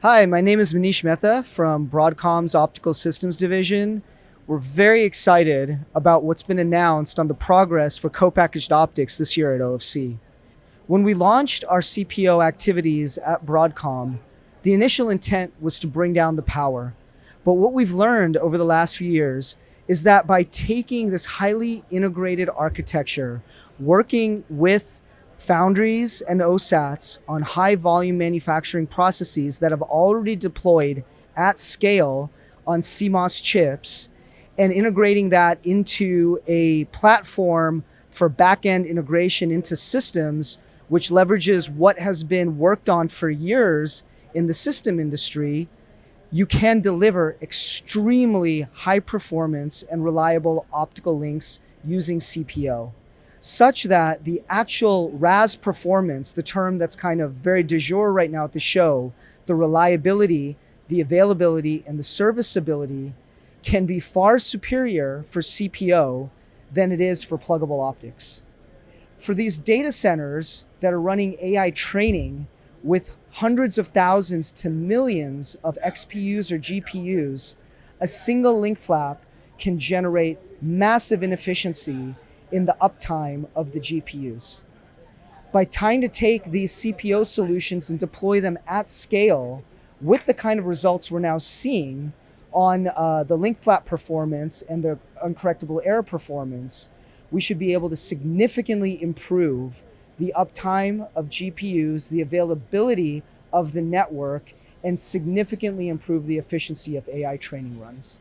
Hi, my name is Manish Mehta from Broadcom's Optical Systems Division. We're very excited about what's been announced on the progress for co-packaged optics this year at OFC. When we launched our CPO activities at Broadcom, the initial intent was to bring down the power. But what we've learned over the last few years is that by taking this highly integrated architecture, working with foundries and OSATs on high volume manufacturing processes that have already deployed at scale on CMOS chips, and integrating that into a platform for back-end integration into systems, which leverages what has been worked on for years in the system industry, you can deliver extremely high performance and reliable optical links using CPO, such that the actual RAS performance, the term that's kind of very du jour right now at the show, the reliability, the availability, and the serviceability can be far superior for CPO than it is for pluggable optics. For these data centers that are running AI training with hundreds of thousands to millions of XPUs or GPUs, a single link flap can generate massive inefficiency in the uptime of the GPUs. By trying to take these CPO solutions and deploy them at scale with the kind of results we're now seeing on the link flap performance and the uncorrectable error performance, we should be able to significantly improve the uptime of GPUs, the availability of the network, and significantly improve the efficiency of AI training runs.